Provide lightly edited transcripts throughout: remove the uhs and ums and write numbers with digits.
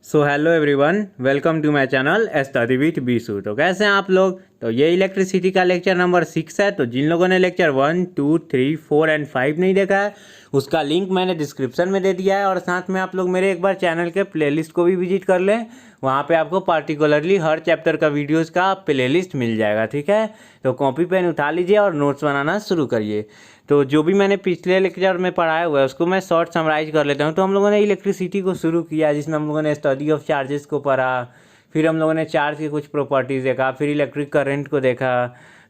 So hello everyone, welcome to my channel study with Bisu. तो कैसे हैं आप लोग? तो ये इलेक्ट्रिसिटी का लेक्चर नंबर 6 है। तो जिन लोगों ने लेक्चर 1, 2, 3, 4 एंड 5 नहीं देखा है, उसका लिंक मैंने डिस्क्रिप्शन में दे दिया है। और साथ में आप लोग मेरे एक बार चैनल के प्लेलिस्ट को भी विजिट कर लें, वहाँ पे आपको पर्टिकुलरली हर चैप्टर का वीडियोज़ का प्लेलिस्ट मिल जाएगा। ठीक है, तो कॉपी पेन उठा लीजिए और नोट्स बनाना शुरू करिए। तो जो भी मैंने पिछले लेक्चर में पढ़ाया हुआ है उसको मैं शॉर्ट समराइज कर लेता हूँ। तो हम लोगों ने इलेक्ट्रिसिटी को शुरू किया, जिसमें हम लोगों ने स्टडी ऑफ चार्जेस को पढ़ा, फिर हम लोगों ने चार्ज की कुछ प्रॉपर्टीज़ देखा, फिर इलेक्ट्रिक करंट को देखा,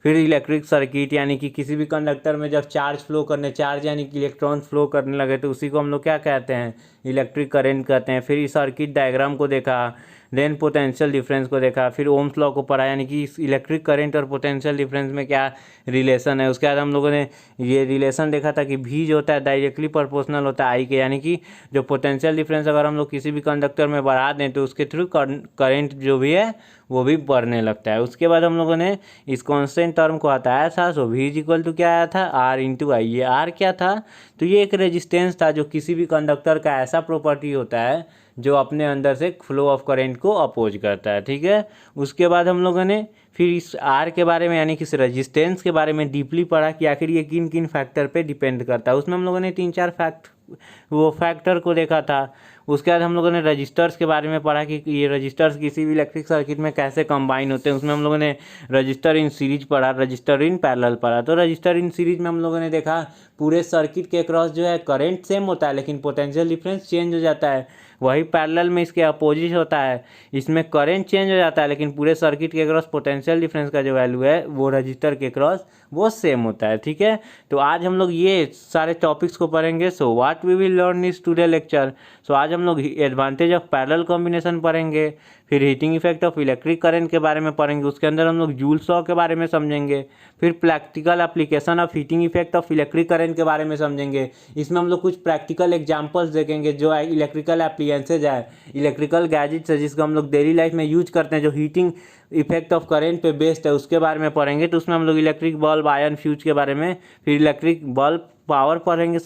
फिर इलेक्ट्रिक सर्किट यानी कि किसी भी कंडक्टर में जब चार्ज यानी कि इलेक्ट्रॉन फ्लो करने लगे तो उसी को हम लोग क्या कहते हैं, इलेक्ट्रिक करंट कहते हैं। फिर सर्किट डायग्राम को देखा, देन पोटेंशियल डिफरेंस को देखा, फिर ओम्स लॉ को पढ़ा यानी कि इलेक्ट्रिक करंट और पोटेंशियल डिफरेंस में क्या रिलेशन है। उसके बाद हम लोगों ने ये रिलेशन देखा था कि भी जो होता है डायरेक्टली प्रोपोर्शनल होता है आई के, यानी कि जो पोटेंशियल डिफरेंस अगर हम लोग किसी भी कंडक्टर में बढ़ा दें तो उसके थ्रू करंट जो भी है वो भी बढ़ने लगता है। उसके बाद हम लोगों ने इस कॉन्स्टेंट टर्म को हटाया था। सो v इज इक्वल टू क्या आया था, r इंटू आई। ये r क्या था? तो ये एक रेजिस्टेंस था जो किसी भी कंडक्टर का ऐसा प्रॉपर्टी होता है जो अपने अंदर से फ्लो ऑफ करंट को अपोज करता है। ठीक है, उसके बाद हम लोगों ने फिर इस आर के बारे में यानी कि इस रेजिस्टेंस के बारे में डीपली पढ़ा कि आखिर ये किन किन फैक्टर पे डिपेंड करता है। उसमें हम लोगों ने 3-4 फैक्टर को देखा था। उसके बाद हम लोगों ने रजिस्टर्स के बारे में पढ़ा कि ये रजिस्टर्स किसी भी इलेक्ट्रिक सर्किट में कैसे कंबाइन होते हैं। उसमें हम लोगों ने रजिस्टर इन सीरीज पढ़ा, रजिस्टर इन पैरेलल पढ़ा। तो रजिस्टर इन सीरीज में हम लोगों ने देखा पूरे सर्किट के अक्रॉस जो है करंट सेम होता है लेकिन पोटेंशियल डिफरेंस चेंज हो जाता है। वही पैरेलल में इसके अपोजिट होता है, इसमें करंट चेंज हो जाता है लेकिन पूरे सर्किट के अक्रॉस पोटेंशियल डिफरेंस का जो वैल्यू है वो रजिस्टर के अक्रॉस वो सेम होता है। ठीक है, तो आज हम लोग ये सारे टॉपिक्स को पढ़ेंगे। So what we will learn इस टुडे लेक्चर। सो आज हम लोग एडवांटेज ऑफ पैरेलल कॉम्बिनेशन पढ़ेंगे, फिर heating effect of electric current के बारे में पढ़ेंगे, उसके अंदर हम लोग जूल्स लॉ के बारे में समझेंगे, फिर practical application of heating effect of electric current के बारे में समझेंगे। इसमें हम लोग कुछ प्रैक्टिकल एग्जांपल्स देखेंगे जो इलेक्ट्रिकल एप्लियंसेज है, इलेक्ट्रिकल गैजेट्स है जिसको हम लोग डेली लाइफ में यूज करते हैं, जो हीटिंग इफेक्ट ऑफ करंट पे बेस्ड है, उसके बारे में पढ़ेंगे। तो उसमें हम लोग इलेक्ट्रिक बल्ब, आयन फ्यूज के बारे में, फिर इलेक्ट्रिक बल्ब पावर पढ़ेंगे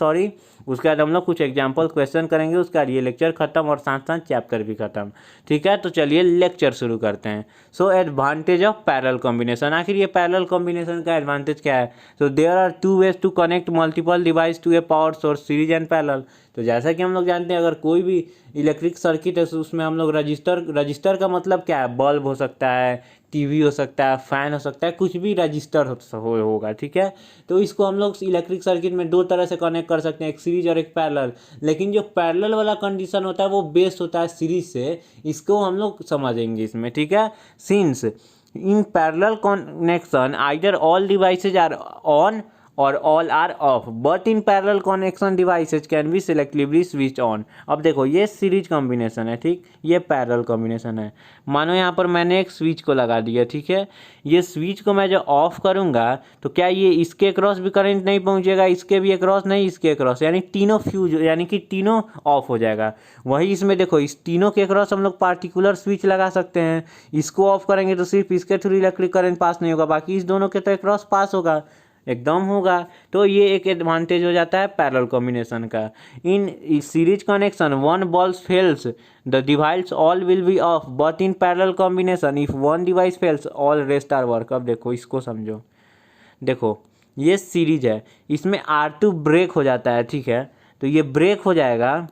उसके बाद हम लोग कुछ एग्जाम्पल क्वेश्चन करेंगे। उसका ये लेक्चर खत्म और साथ साथ चैप्टर भी खत्म। ठीक है, तो चलिए लेक्चर शुरू करते हैं। So advantage of parallel combination. आखिर ये पैरेलल कॉम्बिनेशन का एडवांटेज क्या है? तो there are two ways to connect multiple device to a power source, series and parallel. तो जैसा कि हम लोग जानते हैं अगर कोई भी इलेक्ट्रिक सर्किट है तो उसमें हम लोग रजिस्टर का मतलब क्या है? बल्ब हो सकता है, टीवी हो सकता है, फैन हो सकता है, कुछ भी रजिस्टर होगा। ठीक है, तो इसको हम लोग इलेक्ट्रिक सर्किट में दो तरह से कनेक्ट कर सकते हैं, एक सीरीज और एक पैरेलल। लेकिन जो पैरेलल वाला कंडीशन होता है वो बेस्ड होता है सीरीज से, इसको हम लोग समझेंगे इसमें। ठीक है, since in parallel connection either all devices are on और all are off, but in parallel connection devices can be selectively switch on. अब देखो ये सीरीज कॉम्बिनेशन है, ठीक, ये पैरेलल कॉम्बिनेशन है। मानो यहाँ पर मैंने एक स्विच को लगा दिया, ठीक है, ये स्विच को मैं जो ऑफ करूँगा तो क्या ये इसके क्रॉस भी करंट नहीं पहुँचेगा, इसके भी क्रॉस नहीं, इसके क्रॉस, यानी तीनों फ्यूज यानी कि तीनों ऑफ हो जाएगा। वही इसमें देखो इस तीनों के क्रॉस हम लोग पार्टिकुलर स्विच लगा सकते हैं। इसको ऑफ करेंगे तो सिर्फ इसके थ्रू इलेक्ट्रिक करंट पास नहीं होगा, बाकी इस दोनों के तो क्रॉस पास होगा, एकदम होगा। तो ये एक एडवांटेज हो जाता है पैरेलल कॉम्बिनेशन का। In series connection one bulb fails the device all will be off, but in parallel combination if one device fails all rest are work. अब देखो इसको समझो, देखो ये सीरीज है, इसमें R2 ब्रेक हो जाता है, ठीक है, तो ये ब्रेक हो जाएगा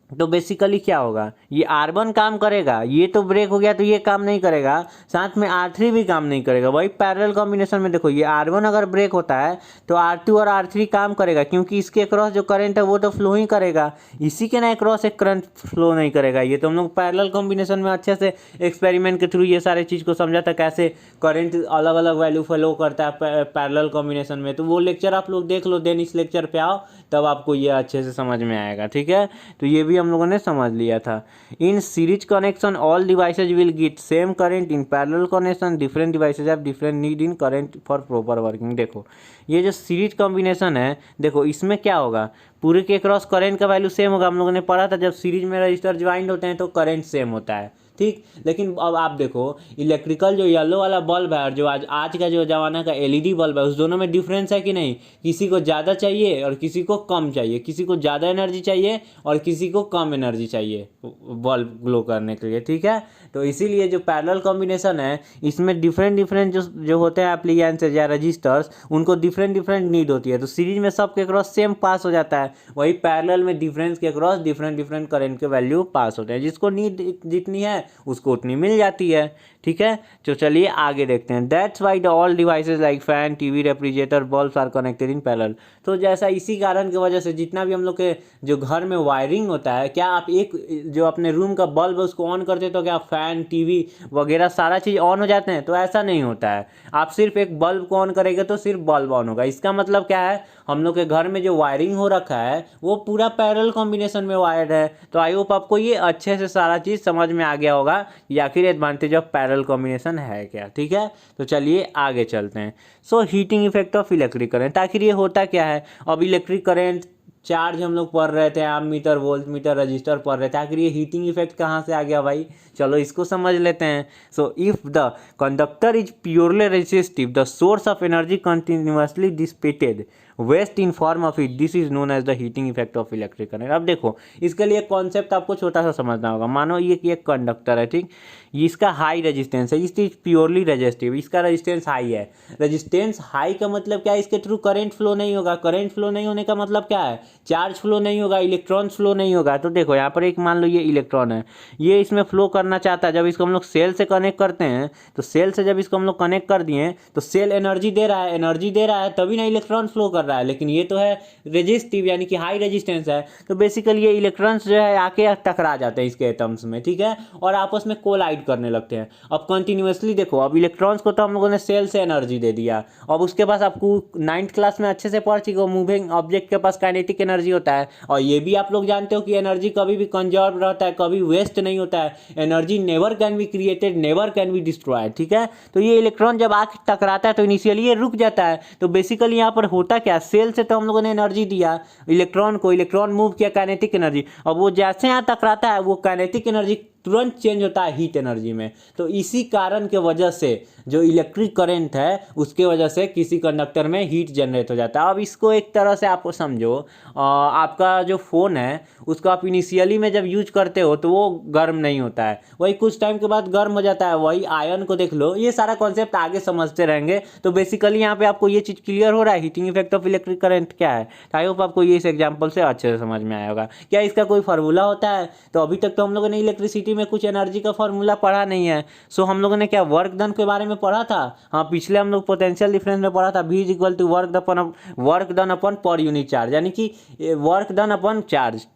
तो बेसिकली क्या होगा, ये R1 काम करेगा, ये तो ब्रेक हो गया तो ये काम नहीं करेगा, साथ में R3 भी काम नहीं करेगा। वही पैरेलल कॉम्बिनेशन में देखो ये R1 अगर ब्रेक होता है तो R2 और R3 काम करेगा, क्योंकि इसके क्रॉस जो करंट है वो तो फ्लो ही करेगा, इसी के ना क्रॉस एक करंट फ्लो नहीं करेगा। ये तो हम लोग पैरेलल कॉम्बिनेशन में अच्छे से एक्सपेरिमेंट के थ्रू ये सारे चीज़ को समझा था, कैसे करंट अलग अलग वैल्यू फ्लो करता है पैरेलल कॉम्बिनेशन में। तो वो लेक्चर आप लोग देख लो, देन इस लेक्चर पे आओ तब आपको ये अच्छे से समझ में आएगा। ठीक है, तो ये भी हम लोगों ने समझ लिया था। इन series connection all devices will get same current, in parallel connection different devices have different need in current for proper working. देखो ये जो सीरीज कॉम्बिनेशन है, देखो इसमें क्या होगा, पूरे के क्रॉस करंट का वैल्यू सेम होगा। हम लोगों ने पढ़ा था जब सीरीज में रजिस्टर ज्वाइंट होते हैं तो करंट सेम होता है, ठीक। लेकिन अब आप देखो इलेक्ट्रिकल जो येलो वाला बल्ब है और जो आज का जो ज़माना का एलईडी बल्ब है, उस दोनों में डिफरेंस है कि नहीं। किसी को ज़्यादा चाहिए और किसी को कम चाहिए, किसी को ज़्यादा एनर्जी चाहिए और किसी को कम एनर्जी चाहिए बल्ब ग्लो करने के लिए, ठीक है। तो इसीलिए जो पैरेलल कॉम्बिनेशन है इसमें डिफरेंट डिफरेंट जो होते हैं एप्लीकेंसेज या रजिस्टर्स, उनको डिफरेंट डिफरेंट नीड होती है। तो सीरीज में सब के क्रॉस सेम पास हो जाता है, वही पैरेलल में डिफरेंस के क्रॉस डिफरेंट डिफरेंट करंट के वैल्यू पास होते हैं। जिसको नीड जितनी है उसको उतनी मिल जाती है, ठीक है। तो चलिए आगे देखते हैं। That's why the all devices like fan, TV, refrigerator, bulbs are connected in parallel. तो जैसा इसी कारण की वजह से जितना भी हम लोग के जो घर में वायरिंग होता है, क्या आप एक जो अपने रूम का बल्ब है उसको ऑन करते तो क्या फैन, टीवी वगैरह सारा चीज़ ऑन हो जाते हैं? तो ऐसा नहीं होता है। आप सिर्फ एक बल्ब को ऑन करेंगे तो सिर्फ बल्ब ऑन होगा। इसका मतलब क्या है, हम लोग के घर में जो वायरिंग हो रखा है वो पूरा पैरेलल कॉम्बिनेशन में वायर्ड है। तो आई होप आपको ये अच्छे से सारा चीज़ समझ में आ गया होगा या फिर एडवांटेज ऑफ पैरेलल कॉम्बिनेशन है क्या, ठीक है। तो चलिए आगे चलते हैं। So heating effect of electric current. आखिर ये होता क्या है? अब इलेक्ट्रिक करंट चार्ज हम लोग पढ़ रहे थे, आप मीटर, वोल्ट मीटर, रजिस्टर पढ़ रहे थे। आखिर ये हीटिंग इफेक्ट कहाँ से आ गया भाई? चलो इसको समझ लेते हैं। So if the conductor is purely resistive, the source of energy continuously dissipated, waste in form of heat, this is known as the heating effect of electric current. अब देखो इसके लिए कॉन्सेप्ट आपको छोटा सा समझना होगा। मानो ये एक कंडक्टर है, ठीक, इसका हाई रेजिस्टेंस है, इस प्योरली रेजिस्टिव, इसका रेजिस्टेंस हाई है। रेजिस्टेंस हाई का मतलब क्या है? इसके थ्रू करंट फ्लो नहीं होगा। करंट फ्लो नहीं होने का मतलब क्या है? चार्ज फ्लो नहीं होगा, इलेक्ट्रॉन फ्लो नहीं होगा। तो देखो यहाँ पर एक मान लो ये इलेक्ट्रॉन है, ये इसमें फ्लो करना चाहता है। जब इसको हम लोग सेल से कनेक्ट करते हैं तो सेल से जब इसको हम लोग कनेक्ट कर दिए तो सेल एनर्जी दे रहा है, एनर्जी दे रहा है तभी ना इलेक्ट्रॉन फ्लो कर रहा है। लेकिन ये तो है रेजिस्टिव यानी कि हाई रेजिस्टेंस है, तो बेसिकली ये इलेक्ट्रॉन्स जो है आके टकरा जाते हैं इसके एटम्स में, ठीक है, और आपस में कोलाइड करने लगते हैं। अब कंटिन्यूअसली देखो, अब इलेक्ट्रॉन्स को तो हम लोगों ने सेल से एनर्जी दे दिया। अब उसके पास आपको 9th क्लास में अच्छे से पढ़ चुके हो, मूविंग ऑब्जेक्ट के पास काइनेटिक एनर्जी होता है। और ये भी आप लोग जानते हो कि एनर्जी कभी भी कंजर्व रहता है, कभी वेस्ट नहीं होता है। Energy never can be created, never can be destroyed, ठीक है। तो ये इलेक्ट्रॉन जब आके टकराता है तो इनिशियली ये रुक जाता है। तो बेसिकली यहाँ पर होता क्या, सेल से तो हम लोगों ने एनर्जी दिया इलेक्ट्रॉन को, इलेक्ट्रॉन मूव किया काइनेटिक एनर्जी। अब वो जैसे यहाँ टकराता है वो काइनेटिक एनर्जी तुरंत चेंज होता है हीट एनर्जी में। तो इसी कारण के वजह से जो इलेक्ट्रिक करंट है उसके वजह से किसी कंडक्टर में हीट जनरेट हो जाता है। अब इसको एक तरह से आपको समझो, आपका जो फ़ोन है उसको आप इनिशियली में जब यूज करते हो तो वो गर्म नहीं होता है, वही कुछ टाइम के बाद गर्म हो जाता है। वही आयन को देख लो, ये सारा कॉन्सेप्ट आगे समझते रहेंगे। तो बेसिकली यहाँ पे आपको ये चीज़ क्लियर हो रहा है heating effect of electric current क्या है। आई होप आपको ये इस एग्जाम्पल से अच्छे से समझ में आया होगा। क्या इसका कोई फार्मूला होता है? तो अभी तक तो हम लोगों ने इलेक्ट्रिसिटी में कुछ एनर्जी का फार्मूला पढ़ा नहीं है। सो हम लोगों ने क्या वर्क डन के बारे में पढ़ा था? हाँ, पिछले हम लोग पोटेंशियल डिफरेंस में पढ़ा था, V is equal to work done upon per unit charge, यानी कि वर्क डन अपन चार्ज।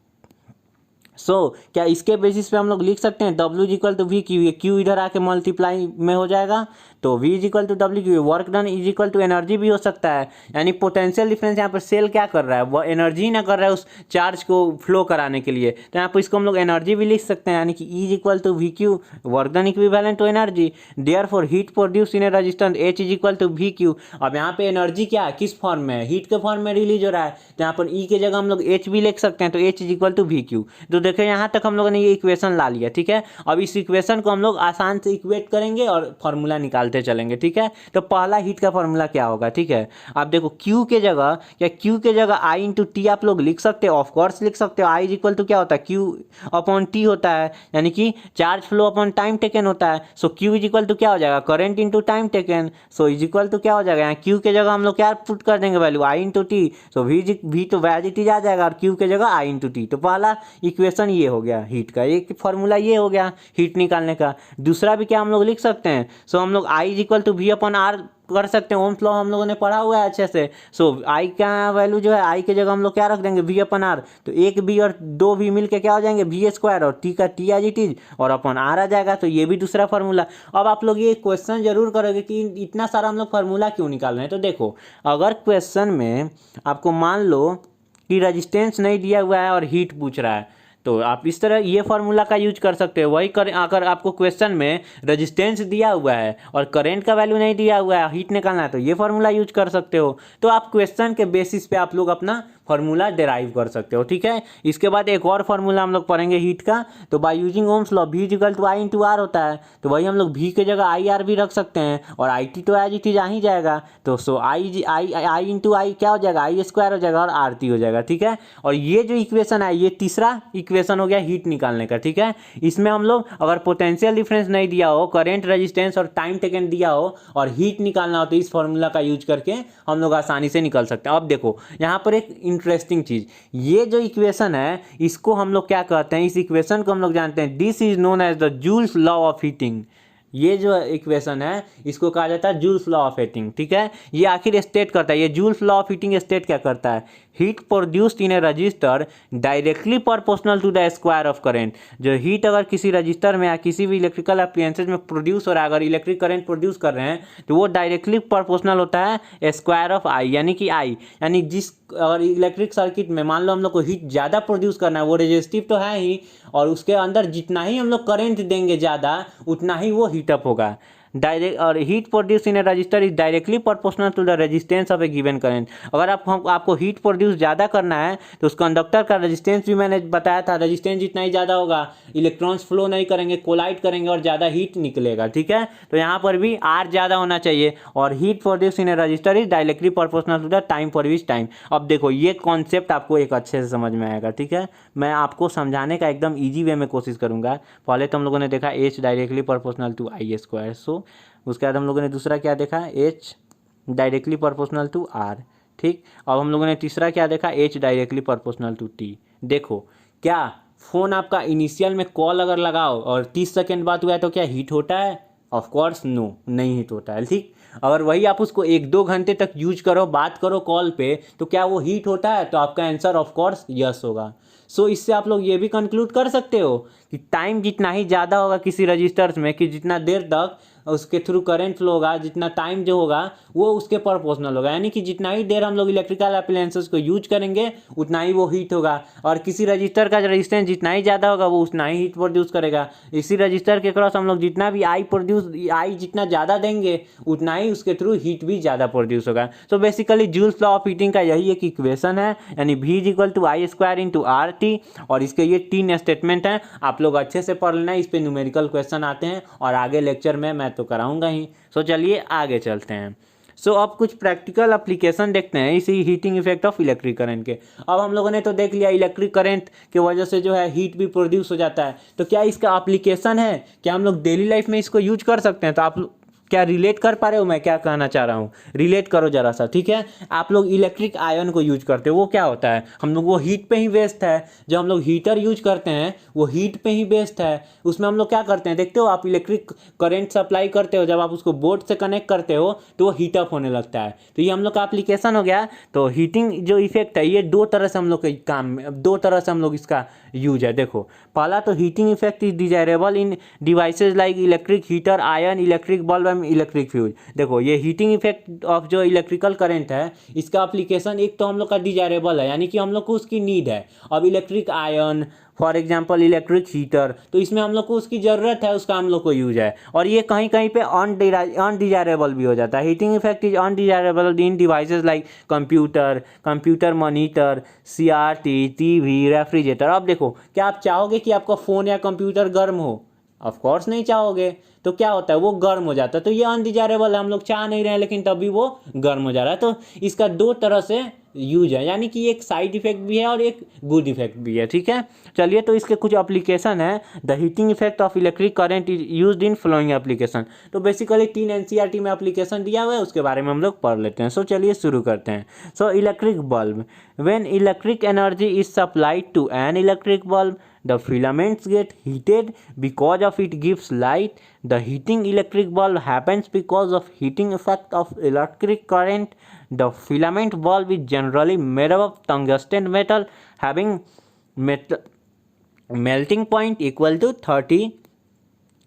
क्या इसके बेसिस पे हम लोग लिख सकते हैं W is equal to V Q, Q इधर आके मल्टीप्लाई में हो जाएगा तो V is equal to W Q, work done is equal to energy भी हो सकता है। यानी पोटेंशियल डिफरेंस यहाँ पर सेल क्या कर रहा है, वो एनर्जी ना कर रहा है उस चार्ज को फ्लो कराने के लिए, तो यहाँ पर इसको हम लोग एनर्जी भी लिख सकते हैं, यानी कि E is equal to V Q, work done equivalent to energy, therefore heat produce in a resistance H is equal to V Q. अब यहाँ पे एनर्जी क्या है, किस फॉर्म में है, हीट के फॉर्म में रिलीज हो रहा है, तो यहाँ पर E के जगह हम लोग H भी लिख सकते हैं, तो H is equal to V Q. तो देखिए यहाँ तक हम लोगों ने ये इक्वेशन ला लिया, ठीक है। अब इस इक्वेशन को हम लोग आसान से इक्वेट करेंगे और फार्मूला निकालते चलेंगे, ठीक है। तो पहला हीट का फार्मूला क्या होगा, ठीक है। आप देखो Q के जगह, क्या Q के जगह I इंटू टी आप लोग लिख सकते हो, ऑफकोर्स लिख सकते हो। I इज इक्वल टू क्या होता है, Q अपॉन टी होता है, यानी कि charge flow upon time taken होता है। So Q is equal to क्या हो जाएगा, current into time taken. So is equal to क्या हो जाएगा, यहाँ Q के जगह हम लोग क्या पुट कर देंगे value, I into T. So V तो एज इट इज आ जाएगा और Q के जगह I इंटू टी। तो पहला इक्वेशन ये हो गया हीट का, एक फॉर्मूला ये हो गया हीट निकालने का। दूसरा भी क्या हम लोग लिख सकते हैं, सो हम लोग I is equal to V upon R कर सकते हैं, ओम्स लॉ हम लोगों ने पढ़ा हुआ है अच्छे से। सो I का वैल्यू जो है, I के जगह हम लोग क्या रख देंगे, V अपॉन आर। तो एक V और दो V मिलके क्या हो जाएंगे, V स्क्वायर, और T का T एज इट इज और अपॉन आर आ जाएगा। तो ये भी दूसरा फार्मूला। अब आप लोग ये क्वेश्चन जरूर करोगे कि इतना सारा हम लोग फार्मूला क्यों निकाल रहे हैं। तो देखो, अगर क्वेश्चन में आपको मान लो कि रेजिस्टेंस नहीं दिया हुआ है और हीट पूछ रहा है, तो आप इस तरह ये फार्मूला का यूज कर सकते हो। वही कर, अगर आपको क्वेश्चन में रेजिस्टेंस दिया हुआ है और करंट का वैल्यू नहीं दिया हुआ है, हीट निकालना है, तो ये फार्मूला यूज कर सकते हो। तो आप क्वेश्चन के बेसिस पे आप लोग अपना फार्मूला डिराइव कर सकते हो, ठीक है। इसके बाद एक और फार्मूला हम लोग पढ़ेंगे हीट का, तो by using Ohm's law V equal to I into R होता है, तो वही हम लोग V के जगह आई आर भी रख सकते हैं और आई टी तो एज इट इज आ ही जाएगा, तो सो आई इंटू आई क्या हो जाएगा, आई स्क्वायर हो जाएगा और आर टी हो जाएगा, ठीक है। और ये जो इक्वेशन है ये तीसरा इक्वेशन हो गया हीट निकालने का, ठीक है। इसमें हम लोग अगर पोटेंशियल डिफरेंस नहीं दिया हो, करेंट रेजिस्टेंस और टाइम टेकन दिया हो और हीट निकालना हो, तो इस फॉर्मूला का यूज करके हम लोग आसानी से निकल सकते हैं। अब देखो यहाँ पर एक इंटरेस्टिंग चीज, ये जो इक्वेशन है इसको हम लोग क्या कहते हैं, इस इक्वेशन को हम लोग जानते हैं this is known as the Joule's law of heating. ये जो इक्वेशन है इसको कहा जाता है जूल्स लॉ ऑफ हीटिंग, ठीक है। ये आखिर स्टेट करता है, ये Joule's law of heating state क्या करता है, heat produced in a resistor directly proportional to the square of current. जो हीट अगर किसी रजिस्टर में या किसी भी इलेक्ट्रिकल अप्लायंसेज में प्रोड्यूस हो रहा है, अगर इलेक्ट्रिक करंट प्रोड्यूस कर रहे हैं तो वो डायरेक्टली प्रोपोर्शनल होता है स्क्वायर ऑफ आई, यानी कि आई, यानी जिस अगर इलेक्ट्रिक सर्किट में मान लो हम लोग को हीट ज़्यादा प्रोड्यूस करना है, वो रेजिस्टिव तो है ही, और उसके अंदर जितना ही हम लोग करंट देंगे ज़्यादा उतना ही वो हीटअप होगा। डायरेक्ट और heat produce in a resistor is directly proportional to the resistance of a given current. अगर आपको हीट प्रोड्यूस ज़्यादा करना है तो उस कंडक्टर का रेजिस्टेंस भी मैंने बताया था, रेजिस्टेंस जितना ही ज़्यादा होगा इलेक्ट्रॉन्स फ्लो नहीं करेंगे, कोलाइड करेंगे और ज़्यादा हीट निकलेगा, ठीक है। तो यहाँ पर भी आर ज़्यादा होना चाहिए और heat produce in a resistor is directly proportional to the time for which time. अब देखो ये कॉन्सेप्ट आपको एक अच्छे से समझ में आएगा, ठीक है। मैं आपको समझाने का एकदम ईजी वे में कोशिश करूँगा। पहले तो हम लोगों ने देखा H directly proportional to I square, so उसके बाद हम लोगों ने दूसरा क्या देखा, H directly proportional to R, ठीक। अब हम लोगों ने तीसरा क्या देखा, H directly proportional to T. देखो क्या फ़ोन आपका इनिशियल में कॉल अगर लगाओ और 30 सेकेंड बाद हुआ है तो क्या हीट होता है, ऑफ कोर्स नो, नहीं हीट होता है, ठीक। अगर वही आप उसको 1-2 घंटे तक यूज करो, बात करो कॉल पे, तो क्या वो हीट होता है, तो आपका आंसर ऑफ कोर्स यस होगा। सो इससे आप लोग ये भी कंक्लूड कर सकते हो कि टाइम जितना ही ज़्यादा होगा किसी रजिस्टर्स में, कि जितना देर तक उसके थ्रू करंट फ्लो होगा, जितना टाइम जो होगा वो उसके प्रोपोर्शनल होगा, यानी कि जितना ही देर हम लोग इलेक्ट्रिकल अप्लायंसेस को यूज करेंगे उतना ही वो हीट होगा। और किसी रजिस्टर का रेजिस्टेंस जितना ही ज़्यादा होगा वो उतना ही हीट प्रोड्यूस करेगा। इसी रजिस्टर के क्रॉस हम लोग जितना भी आई जितना ज़्यादा देंगे उतना ही उसके थ्रू हीट भी ज़्यादा प्रोड्यूस होगा। So basically Joule's law of heating का यही एक इक्वेशन है, यानी V is equal to I square into R T, और इसके ये 3 स्टेटमेंट हैं। आप लोग अच्छे से पढ़ लेना, इस पे न्यूमेरिकल क्वेश्चन आते हैं और आगे लेक्चर में मैं तो कराऊंगा ही। सो चलिए आगे चलते हैं। सो अब कुछ प्रैक्टिकल एप्लीकेशन देखते हैं इसी heating effect of electric current के। अब हम लोगों ने तो देख लिया इलेक्ट्रिक करंट की वजह से जो है हीट भी प्रोड्यूस हो जाता है, तो क्या इसका एप्लीकेशन है, क्या हम लोग डेली लाइफ में इसको यूज कर सकते हैं। तो आप क्या रिलेट कर पा रहे हो मैं क्या कहना चाह रहा हूँ, रिलेट करो जरा सा, ठीक है। आप लोग इलेक्ट्रिक आयन को यूज करते हो, वो क्या होता है, हम लोग वो हीट पे ही बेस्ड है। जब हम लोग हीटर यूज करते हैं वो हीट पे ही बेस्ड है। उसमें हम लोग क्या करते हैं, देखते हो आप इलेक्ट्रिक करंट सप्लाई करते हो, जब आप उसको बोर्ड से कनेक्ट करते हो तो वो हीटअप होने लगता है। तो ये हम लोग का एप्लीकेशन हो गया। तो हीटिंग जो इफेक्ट है ये 2 तरह से हम लोग के काम में, 2 तरह से हम लोग इसका यूज है। देखो पहला तो heating effect is desirable in devices like electric heater, ion, electric bulb and electric fuse. देखो ये हीटिंग इफेक्ट ऑफ जो इलेक्ट्रिकल करंट है इसका एप्लीकेशन एक तो हम लोग का डिजायरेबल है, यानी कि हम लोग को उसकी नीड है। अब electric ion for example electric heater, तो इसमें हम लोग को उसकी ज़रूरत है, उसका हम लोग को यूज है। और ये कहीं कहीं पे अनडिजायरेबल भी हो जाता है। Heating effect is undesirable in devices like computer monitor, CRT, TV, refrigerator. अब देखो क्या आप चाहोगे कि आपका फ़ोन या कंप्यूटर गर्म हो, ऑफ कोर्स नहीं चाहोगे। तो क्या होता है वो गर्म हो जाता है, तो ये अनडिजायरेबल है, हम लोग चाह नहीं रहे हैं लेकिन तब भी वो गर्म हो जा रहा है। तो इसका 2 तरह से यूज है, यानी कि एक साइड इफेक्ट भी है और एक गुड इफेक्ट भी है, ठीक है। चलिए तो इसके कुछ एप्लीकेशन है। The heating effect of electric current is used in following application. तो बेसिकली 3 NCERT में एप्लीकेशन दिया हुआ है, उसके बारे में हम लोग पढ़ लेते हैं। सो चलिए शुरू करते हैं। So electric bulb, when electric energy is supplied to an electric bulb the filaments get heated because of it gives light. The heating electric bulb happens because of heating effect of electric current. The filament bulb is generally made up of tungsten metal having melting point equal to 30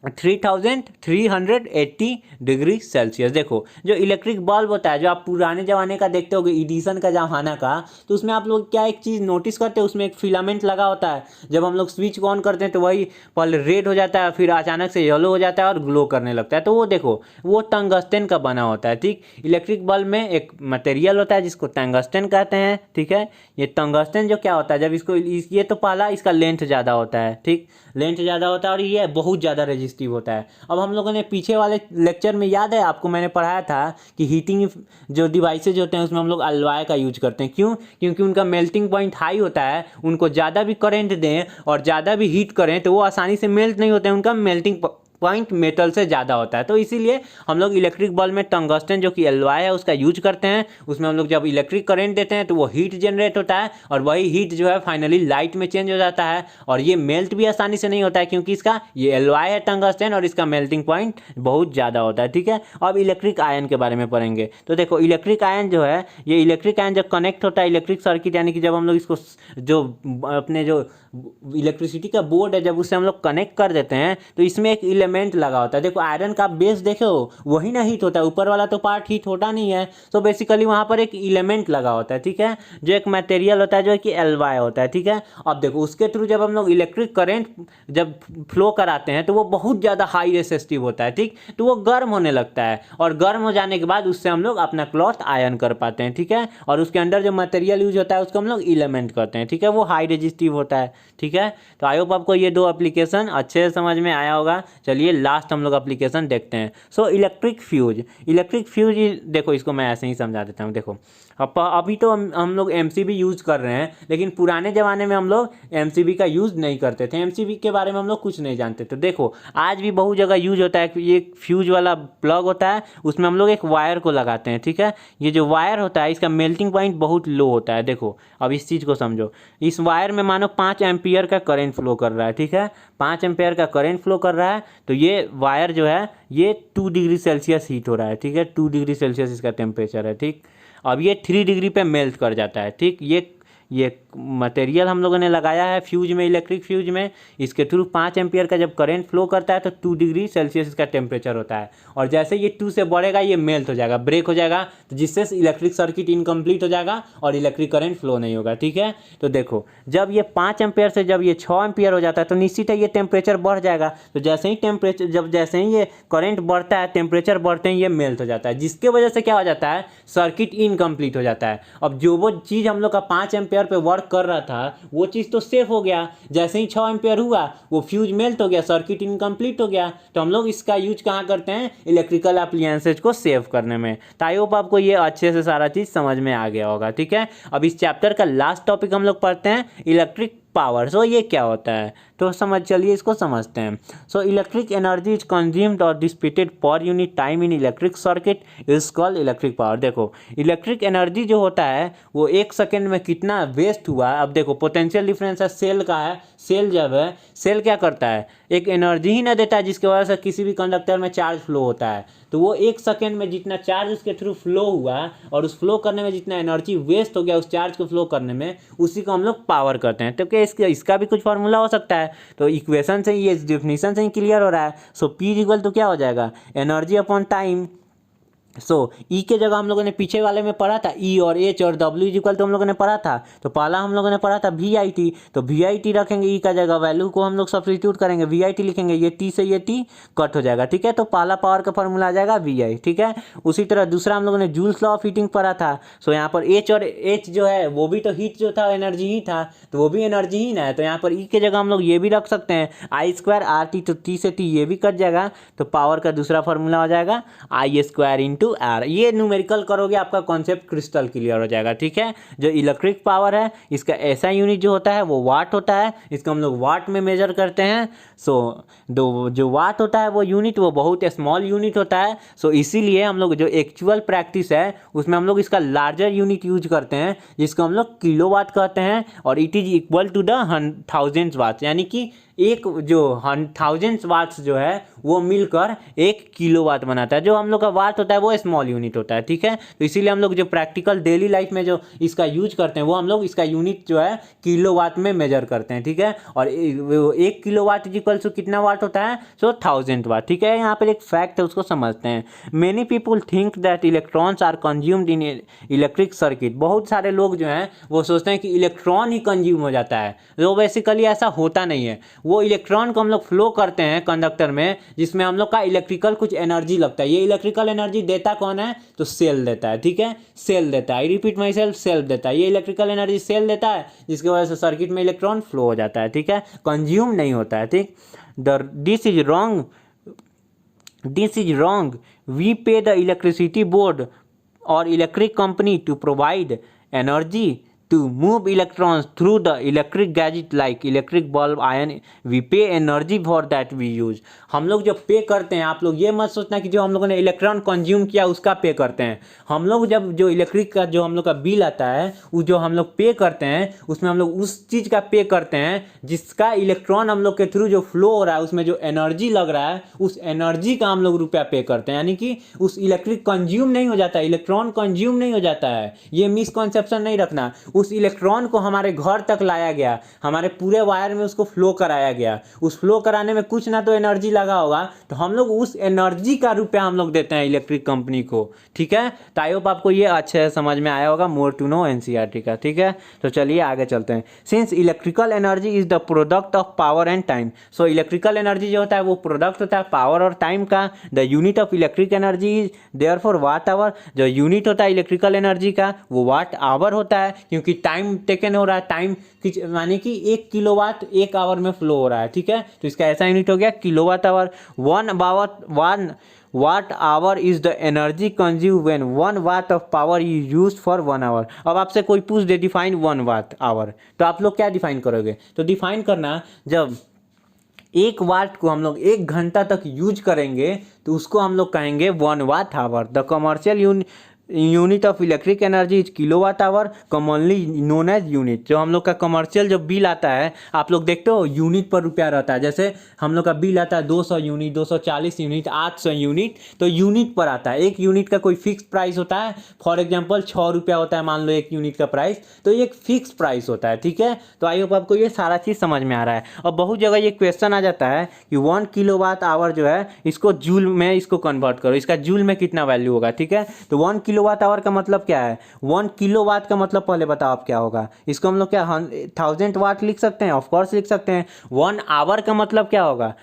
3380 degree Celsius. देखो जो electric bulb होता है, जो आप पुराने ज़माने का देखते होगे, एडिसन का ज़माना का, तो उसमें आप लोग क्या एक चीज़ नोटिस करते हैं, उसमें एक फिलामेंट लगा होता है। जब हम लोग स्विच को ऑन करते हैं तो वही पहले रेड हो जाता है, फिर अचानक से येलो हो जाता है और ग्लो करने लगता है। तो वो देखो वो टंगस्टन का बना होता है। ठीक, इलेक्ट्रिक बल्ब में एक मटेरियल होता है जिसको टंगस्टन कहते हैं। ठीक है, ये टंगस्टन जो क्या होता है, जब इसको ये तो पहला इसका लेंथ ज़्यादा होता है। ठीक, लेंथ ज़्यादा होता है और ये बहुत ज़्यादा रेजिस्टिव होता है। अब हम लोगों ने पीछे वाले लेक्चर में याद है आपको मैंने पढ़ाया था कि हीटिंग जो डिवाइसेज होते हैं उसमें हम लोग अलॉय का यूज करते हैं। क्यों? क्योंकि उनका मेल्टिंग पॉइंट हाई होता है। उनको ज़्यादा भी करंट दें और ज़्यादा भी हीट करें तो वो आसानी से मेल्ट नहीं होते हैं, उनका मेल्टिंग पॉइंट मेटल से ज़्यादा होता है। तो इसीलिए हम लोग इलेक्ट्रिक बल्ब में टंगस्टन जो कि एलॉय है उसका यूज करते हैं। उसमें हम लोग जब इलेक्ट्रिक करंट देते हैं तो वो हीट जनरेट होता है और वही हीट जो है फाइनली लाइट में चेंज हो जाता है। और ये मेल्ट भी आसानी से नहीं होता है क्योंकि इसका ये एलॉय है टंगस्टन और इसका मेल्टिंग पॉइंट बहुत ज़्यादा होता है। ठीक है, अब इलेक्ट्रिक आयन के बारे में पढ़ेंगे। तो देखो इलेक्ट्रिक आयन जो है, ये इलेक्ट्रिक आयन जब कनेक्ट होता है इलेक्ट्रिक सर्किट, यानी कि जब हम लोग इसको जो अपने जो इलेक्ट्रिसिटी का बोर्ड है जब उससे हम लोग कनेक्ट कर देते हैं तो इसमें एक एलिमेंट लगा होता है। देखो आयरन का बेस देखो वही ना हीट होता है, ऊपर वाला तो पार्ट हीट होता नहीं है। तो बेसिकली वहाँ पर एक एलिमेंट लगा होता है। ठीक है, जो एक मटेरियल होता है जो कि एलवाई होता है। ठीक है, अब देखो उसके थ्रू जब हम लोग इलेक्ट्रिक करंट जब फ्लो कराते हैं तो वो बहुत ज़्यादा हाई रेसिस्टिव होता है। ठीक, तो वो गर्म होने लगता है और गर्म हो जाने के बाद उससे हम लोग अपना क्लॉथ आयन कर पाते हैं। ठीक है, और उसके अंदर जो मटेरियल यूज होता है उसको हम लोग एलिमेंट कहते हैं। ठीक है, वो हाई रेजिस्टिव होता है। ठीक है, तो आई होप आपको ये दो एप्लीकेशन अच्छे से समझ में आया होगा। चलिए लास्ट हम लोग एप्लीकेशन देखते हैं। So electric fuse, electric fuse देखो इसको मैं ऐसे ही समझा देता हूँ। देखो अभी तो हम लोग एमसीबी यूज़ कर रहे हैं, लेकिन पुराने ज़माने में हम लोग एमसीबी का यूज़ नहीं करते थे। एमसीबी के बारे में हम लोग कुछ नहीं जानते। तो देखो आज भी बहुत जगह यूज होता है। ये फ्यूज वाला प्लग होता है, उसमें हम लोग एक वायर को लगाते हैं। ठीक है, ये जो वायर होता है इसका मेल्टिंग पॉइंट बहुत लो होता है। देखो अब इस चीज़ को समझो, इस वायर में मानो 5 एम्पियर का करंट फ्लो कर रहा है। ठीक है, 5 एम्पियर का करंट फ्लो कर रहा है तो ये वायर जो है ये 2 डिग्री सेल्सियस हीट हो रहा है। ठीक है, 2 डिग्री सेल्सियस इसका टेम्परेचर है। ठीक, अब ये 3 डिग्री पे मेल्ट कर जाता है। ठीक, ये मटेरियल हम लोगों ने लगाया है फ्यूज में, इलेक्ट्रिक फ्यूज में, इसके थ्रू 5 एम्पियर का जब करंट फ्लो करता है तो 2 डिग्री सेल्सियस इसका टेम्परेचर होता है। और जैसे ये 2 से बढ़ेगा ये मेल्ट हो जाएगा, ब्रेक हो जाएगा, तो जिससे इलेक्ट्रिक सर्किट इनकम्प्लीट हो जाएगा और इलेक्ट्रिक करंट फ्लो नहीं होगा। ठीक है, तो देखो जब ये 5 एम्पियर से जब ये 6 एम्पियर हो जाता है तो निश्चित है ये टेम्परेचर बढ़ जाएगा। तो जैसे ही टेम्परेचर जैसे ही ये करंट बढ़ता है टेम्परेचर बढ़ते ही ये मेल्ट हो जाता है, जिसके वजह से क्या हो जाता है, सर्किट इनकम्प्लीट हो जाता है। अब जो वो चीज़ हम लोग का 5 एम्पियर पे वर्क कर रहा था वो चीज़ तो सेफ हो गया, जैसे ही 6 एम्पियर हुआ वो फ्यूज मेल्ट हो गया, सर्किट इनकम्प्लीट हो गया। तो हम लोग इसका यूज कहाँ करते हैं, इलेक्ट्रिकल एप्लायंसेज को सेव करने में। तो आई होप आपको ये अच्छे से सारा चीज़ समझ में आ गया होगा। ठीक है, अब इस चैप्टर का लास्ट टॉपिक हम लोग पढ़ते हैं इलेक्ट्रिक पावर। सो ये क्या होता है तो चलिए इसको समझते हैं। So electric energy is consumed और dissipated per unit time in electric circuit is called electric power. देखो इलेक्ट्रिक एनर्जी जो होता है वो 1 सेकेंड में कितना वेस्ट हुआ। अब देखो पोटेंशियल डिफरेंस है सेल का है, सेल जब है सेल क्या करता है, एक एनर्जी ही ना देता है जिसकी वजह से किसी भी कंडक्टर में चार्ज फ्लो होता है। तो वो 1 सेकेंड में जितना चार्ज उसके थ्रू फ्लो हुआ और उस फ्लो करने में जितना एनर्जी वेस्ट हो गया उस चार्ज को फ्लो करने में, उसी को हम लोग पावर कहते हैं। तो क्या इसका भी कुछ फार्मूला हो सकता है, तो इक्वेशन से ये डेफिनेशन से ही क्लियर हो रहा है। सो पी इक्वल तो क्या हो जाएगा, एनर्जी अपॉन टाइम। सो ई के जगह हम लोगों ने पीछे वाले में पढ़ा था ई और एच और डब्ल्यू इक्वल तो हम लोगों ने पढ़ा था। तो पहला हम लोगों ने पढ़ा था वी आई टी, तो वी आई टी रखेंगे, ई का जगह वैल्यू को हम लोग सब्स्टिट्यूट करेंगे, वी आई टी लिखेंगे, ये टी से ये टी कट हो जाएगा। ठीक है, तो पहला पावर का फॉर्मूला आ जाएगा वी आई। ठीक है, उसी तरह दूसरा हम लोगों ने जूल्स लॉ ऑफ हीटिंग पढ़ा था। सो यहाँ पर एच और एच जो है वो भी तो हीट जो था एनर्जी ही था, तो वो भी एनर्जी ही ना है। तो यहाँ पर ई के जगह हम लोग ये भी रख सकते हैं आई स्क्वायर आर टी, तो टी से टी ये भी कट जाएगा, तो पावर का दूसरा फॉर्मूला हो जाएगा आई स्क्वायर इंटू आर। ये न्यूमेरिकल करोगे आपका कॉन्सेप्ट क्रिस्टल क्लियर हो जाएगा। ठीक है, जो इलेक्ट्रिक पावर है इसका ऐसा यूनिट जो होता है वो वाट होता है, इसको हम लोग वाट में मेजर करते हैं। सो जो वाट होता है वो यूनिट वो बहुत स्मॉल यूनिट होता है। सो इसीलिए हम लोग जो एक्चुअल प्रैक्टिस है उसमें हम लोग इसका लार्जर यूनिट यूज करते हैं जिसको हम लोग किलो वाट कहते हैं, और it is equal to the 1000 watt, यानी कि एक जो 1000 वाट्स जो है वो मिलकर 1 किलोवाट बनाता है। जो हम लोग का वाट होता है वो स्मॉल यूनिट होता है, ठीक है। तो इसीलिए हम लोग जो प्रैक्टिकल डेली लाइफ में जो इसका यूज करते हैं वो हम लोग इसका यूनिट जो है किलोवाट में मेजर करते हैं, ठीक है। और 1 किलोवाट इक्वल टू कितना वाट होता है, सो 1000 वाट, ठीक है। यहाँ पर एक फैक्ट है उसको समझते हैं। Many people think that electrons are consumed in electric circuit. बहुत सारे लोग जो हैं वो सोचते हैं कि इलेक्ट्रॉन ही कंज्यूम हो जाता है, तो बेसिकली ऐसा होता नहीं है। वो इलेक्ट्रॉन को हम लोग फ्लो करते हैं कंडक्टर में, जिसमें हम लोग का इलेक्ट्रिकल कुछ एनर्जी लगता है। ये इलेक्ट्रिकल एनर्जी देता कौन है, तो सेल देता है, ठीक है। सेल देता है, आई रिपीट माई सेल्फ देता है। ये इलेक्ट्रिकल एनर्जी सेल देता है, जिसकी वजह से सर्किट में इलेक्ट्रॉन फ्लो हो जाता है, ठीक है। कंज्यूम नहीं होता है, ठीक। This is wrong, this is wrong. We pay the electricity board और electric company to provide energy to move electrons through the electric gadget like electric bulb iron, we pay energy for that we use। हम लोग जो पे करते हैं, आप लोग ये मत सोचना कि जो हम लोगों ने इलेक्ट्रॉन कंज्यूम किया उसका पे करते हैं। हम लोग जब जो इलेक्ट्रिक का जो हम लोग का बिल आता है वो जो हम लोग पे करते हैं उसमें हम लोग उस चीज़ का पे करते हैं जिसका इलेक्ट्रॉन हम लोग के थ्रू जो फ्लो हो रहा है उसमें जो एनर्जी लग रहा है उस एनर्जी का हम लोग रुपया पे करते हैं। यानी कि उस इलेक्ट्रिक कंज्यूम नहीं हो जाता है, इलेक्ट्रॉन कंज्यूम नहीं हो जाता है। ये मिसकॉन्सेप्शन नहीं रखना। उस इलेक्ट्रॉन को हमारे घर तक लाया गया, हमारे पूरे वायर में उसको फ्लो कराया गया। उस फ्लो कराने में कुछ ना तो एनर्जी लगा होगा, तो हम लोग उस एनर्जी का रुपया हम लोग देते हैं इलेक्ट्रिक कंपनी को, ठीक है। तो आई होप आपको ये अच्छे से समझ में आया होगा। मोर टू नो एनसीईआरटी का, ठीक है। तो चलिए आगे चलते हैं। Since electrical energy is the product of power and time, so electrical energy जो होता है वो प्रोडक्ट होता है पावर और टाइम का। The unit of electric energy is therefore watt hour. जो यूनिट होता है इलेक्ट्रिकल एनर्जी का वो वाट आवर होता है, क्योंकि टाइम टेकन हो रहा है, टाइम माने कि 1 किलोवाट 1 आवर में फ्लो हो रहा है, ठीक है। तो इसका ऐसा यूनिट हो गया kilowatt hour. 1 watt hour is the energy consume when 1 watt of power is used for 1 hour. अब आपसे कोई पूछ दे डिफाइन 1 वाट आवर, तो आप लोग क्या डिफाइन करोगे? तो डिफाइन करना, जब 1 वाट को हम लोग 1 घंटा तक यूज करेंगे तो उसको हम लोग कहेंगे 1 watt hour. The commercial unit of electric energy is kilowatt hour, commonly known as unit. जो हम लोग का कमर्शियल जो बिल आता है, आप लोग देखते हो यूनिट पर रुपया रहता है। जैसे हम लोग का बिल आता है 200 यूनिट, 240 यूनिट, 800 यूनिट, तो यूनिट पर आता है। एक यूनिट का कोई फिक्स प्राइस होता है, फॉर एग्जांपल 6 रुपया होता है मान लो 1 यूनिट का प्राइस, तो ये एक फिक्स प्राइस होता है, ठीक है। तो आई होप आपको ये सारा चीज़ समझ में आ रहा है। और बहुत जगह ये क्वेश्चन आ जाता है कि 1 किलोवाट आवर जो है इसको जूल में इसको कन्वर्ट करो, इसका जूल में कितना वैल्यू होगा, ठीक है। तो 1 किलोवाट आवर का मतलब क्या है? 1 किलोवाट का मतलब पहले बताओ आप क्या होगा? इसको हम लोग क्या 1000 वाट लिख सकते हैं? ऑफ कोर्स लिख सकते हैं। 1 आवर का मतलब क्या होगा?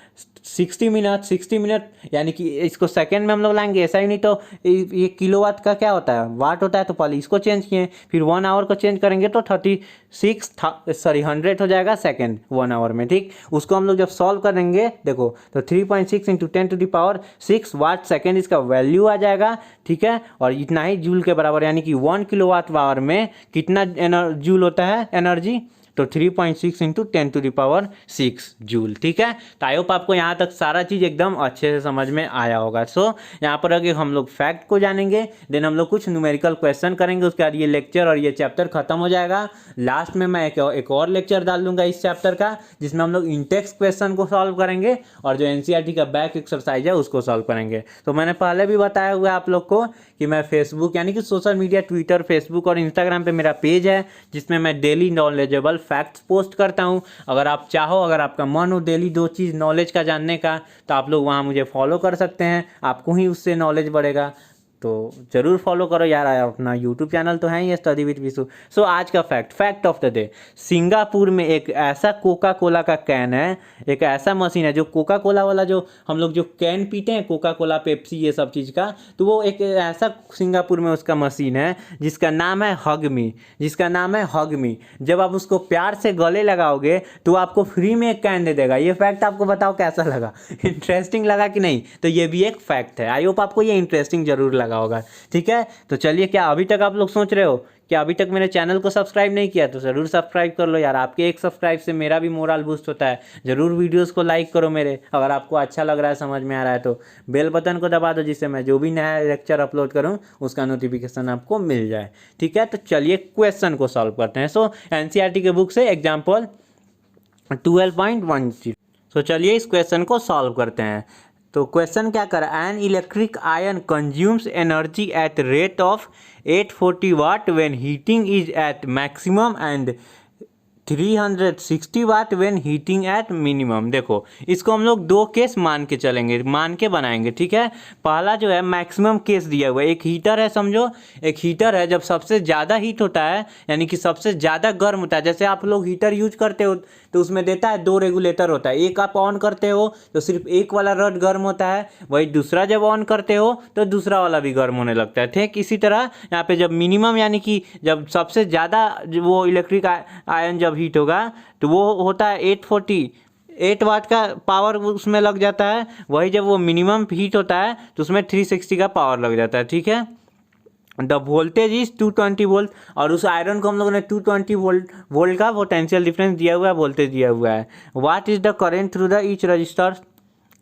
60 मिनट, 60 मिनट यानी कि इसको सेकंड में हम लोग लाएंगे, ऐसा ही नहीं। तो ये किलोवाट का क्या होता है? वाट होता है। तो पहले इसको चेंज किए, फिर 1 आवर को चेंज करेंगे तो 100 हो जाएगा सेकंड 1 आवर में, ठीक। उसको हम लोग जब सॉल्व करेंगे देखो तो 3.6 × 10⁶ वाट सेकेंड इसका वैल्यू आ जाएगा, ठीक है। और इतना ही जूल के बराबर, यानी कि 1 किलोवाट आवर में कितना जूल होता है एनर्जी? तो 3.6 × 10⁶ जूल, ठीक है। तो आई होप आपको यहाँ तक सारा चीज़ एकदम अच्छे से समझ में आया होगा। सो यहाँ पर अगर हम लोग फैक्ट को जानेंगे, देन हम लोग कुछ न्यूमेरिकल क्वेश्चन करेंगे, उसके बाद ये लेक्चर और ये चैप्टर खत्म हो जाएगा। लास्ट में मैं एक और लेक्चर डाल दूंगा इस चैप्टर का, जिसमें हम लोग इंटेक्स क्वेश्चन को सॉल्व करेंगे और जो एनसीईआरटी का बैक एक्सरसाइज है उसको सॉल्व करेंगे। तो मैंने पहले भी बताया हुआ है आप लोग को कि मैं फेसबुक यानी कि सोशल मीडिया, ट्विटर, फेसबुक और इंस्टाग्राम पे मेरा पेज है, जिसमें मैं डेली नॉलेजेबल फैक्ट्स पोस्ट करता हूं। अगर आप चाहो, अगर आपका मन हो डेली 2 चीज़ नॉलेज का जानने का, तो आप लोग वहां मुझे फॉलो कर सकते हैं, आपको ही उससे नॉलेज बढ़ेगा। तो जरूर फॉलो करो यार, अपना यूट्यूब चैनल तो है ही स्टडी विद विशु। सो आज का fact of the day, Singapore में एक ऐसा कोका कोला का कैन है, एक ऐसा मशीन है जो कोका कोला वाला जो हम लोग जो कैन पीते हैं, कोका कोला, पेप्सी, ये सब चीज़ का, तो वो एक ऐसा सिंगापुर में उसका मशीन है जिसका नाम है हगमी, जिसका नाम है हगमी। जब आप उसको प्यार से गले लगाओगे तो आपको फ्री में एक कैन दे देगा। ये फैक्ट आपको बताओ कैसा लगा? इंटरेस्टिंग लगा कि नहीं? तो ये भी एक फैक्ट है। आई होप आपको ये इंटरेस्टिंग जरूर लगा होगा, ठीक है। तो चलिए, क्या अभी तक आप लोग सोच रहे हो कि अभी तक मेरे चैनल को सब्सक्राइब नहीं किया? तो ज़रूर सब्सक्राइब कर लो यार, आपके एक सब्सक्राइब से मेरा भी मोरल बूस्ट होता है। ज़रूर वीडियोस को लाइक करो मेरे, अगर आपको अच्छा लग रहा है, समझ में आ रहा है तो बेल बटन को दबा दो, जिससे मैं जो भी नया लेक्चर अपलोड करूँ उसका नोटिफिकेशन आपको मिल जाए, ठीक है। तो चलिए क्वेश्चन को सॉल्व करते हैं। सो एनसीईआरटी के बुक से एग्जाम्पल 12.10 तो चलिए इस क्वेश्चन को सॉल्व करते हैं। तो क्वेश्चन क्या कर रहा है, an electric iron consumes energy at rate of 840 watt when heating is at maximum and 360 watt when heating at minimum. देखो इसको हम लोग दो केस मान के चलेंगे, मान के बनाएंगे, ठीक है। पहला जो है मैक्सिमम केस दिया हुआ है, एक हीटर है, समझो एक हीटर है, जब सबसे ज़्यादा हीट होता है यानी कि सबसे ज़्यादा गर्म होता है, जैसे आप लोग हीटर यूज करते हो तो उसमें देता है 2 रेगुलेटर होता है, एक आप ऑन करते हो तो सिर्फ एक वाला रड गर्म होता है, वही दूसरा जब ऑन करते हो तो दूसरा वाला भी गर्म होने लगता है, ठीक। इसी तरह यहाँ पे जब मिनिमम यानी कि जब सबसे ज़्यादा वो इलेक्ट्रिक आयन जब हीट होगा तो वो होता है 8 वाट का पावर उसमें लग जाता है, वही जब वो मिनिमम हीट होता है तो उसमें 360 का पावर लग जाता है, ठीक है। द वोल्टेज इज 220 वोल्ट, और उस आयरन को हम लोगों ने 220 वोल्ट का पोटेंशियल डिफरेंस दिया हुआ है, वोल्टेज दिया हुआ है। What is the current through the each resistor,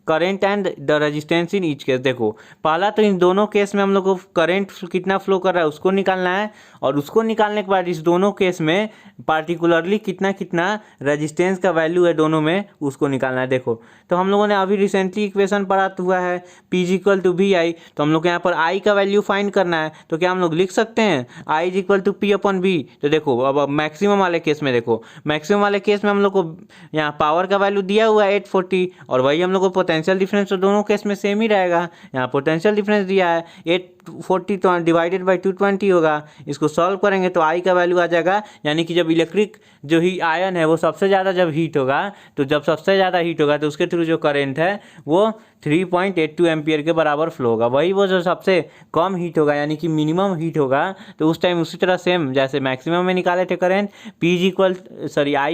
current and the resistance in each case. देखो पहला तो इन दोनों केस में हम लोग को करंट कितना फ्लो कर रहा है उसको निकालना है, और उसको निकालने के बाद इस दोनों केस में पार्टिकुलरली कितना कितना रेजिस्टेंस का वैल्यू है दोनों में उसको निकालना है। देखो तो हम लोगों ने अभी रिसेंटली इक्वेशन पढ़ा हुआ है P इक्वल टू वी आई, तो हम लोग यहाँ पर I का वैल्यू फाइंड करना है, तो क्या हम लोग लिख सकते हैं I is equal to P upon V। तो देखो अब मैक्सिमम वाले केस में, देखो मैक्सिमम वाले केस में हम लोग को यहाँ पावर का वैल्यू दिया हुआ है 840, और वही हम लोग को पोटेंशियल डिफरेंस तो दोनों केस में सेम ही रहेगा। यहाँ पोटेंशियल डिफरेंस दिया है 840 तो डिवाइडेड बाई 220 होगा, इसको सॉल्व करेंगे तो आई का वैल्यू आ जाएगा, यानी कि जब इलेक्ट्रिक जो ही आयन है वो सबसे ज़्यादा जब हीट होगा, तो जब सबसे ज़्यादा हीट होगा तो उसके थ्रू जो करंट है वो 3.82 एम्पियर के बराबर फ्लो होगा। वही वो जो सबसे कम हीट होगा यानी कि मिनिमम हीट होगा तो उस टाइम उसी तरह सेम जैसे मैक्सिमम में निकाले थे current I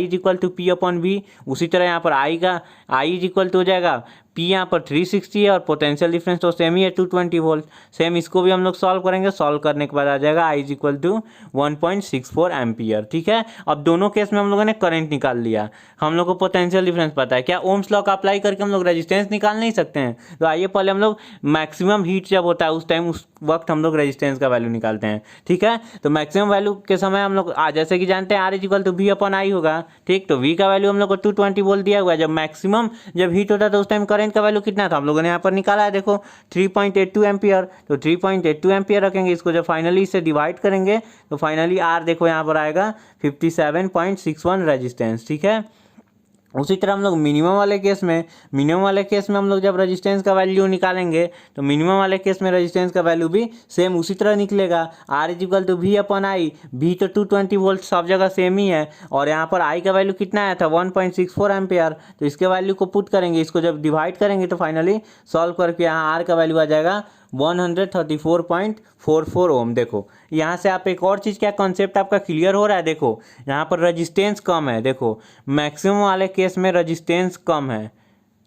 is equal to P upon V, उसी तरह यहाँ पर आई इज इक्वल टू हो जाएगा P यहाँ पर 360 है और पोटेंशियल डिफरेंस तो सेम ही है 220 वोल्ट। सेम इसको भी हम लोग सॉल्व करेंगे, सॉल्व करने के बाद आ जाएगा I is equal to 1.64 ampere, ठीक है। अब दोनों केस में हम लोगों ने करंट निकाल लिया, हम लोग को पोटेंशियल डिफरेंस पता है, क्या ओम्स लॉ का अप्लाई करके हम लोग रेजिस्टेंस निकाल नहीं सकते हैं? तो आइए पहले हम लोग मैक्सिमम हीट जब होता है उस टाइम उस वक्त हम लोग रेजिस्टेंस का वैल्यू निकालते हैं, ठीक है। तो मैक्सिमम वैल्यू के समय हम लोग जैसे कि जानते हैं R is equal to V upon I होगा, ठीक। तो V का वैल्यू हम लोग को 220 वोल्ट दिया हुआ है, जब मैक्सिमम जब हीट होता है तो उस टाइम करंट का वैल्यू कितना था हम लोगों ने यहाँ पर निकाला है, देखो 3.82 एम्पियर। तो 3.82 एम्पियर रखेंगे, इसको जब फाइनली इससे डिवाइड करेंगे तो फाइनली R देखो यहाँ पर आएगा 57.61 रेजिस्टेंस, ठीक है। उसी तरह हम लोग मिनिमम वाले केस में हम लोग जब रेजिस्टेंस का वैल्यू निकालेंगे तो मिनिमम वाले केस में रेजिस्टेंस का वैल्यू भी सेम उसी तरह निकलेगा, R is equal to V upon I, V तो 220 वोल्ट सब जगह सेम ही है, और यहाँ पर I का वैल्यू कितना आया था 1.64 एम्पियर। तो इसके वैल्यू को पुट करेंगे, इसको जब डिवाइड करेंगे तो फाइनली सॉल्व करके यहाँ R का वैल्यू आ जाएगा 134.44 ओम। देखो यहाँ से आप एक और चीज़ क्या कॉन्सेप्ट आपका क्लियर हो रहा है, देखो यहाँ पर रेजिस्टेंस कम है, देखो मैक्सिमम वाले केस में रेजिस्टेंस कम है,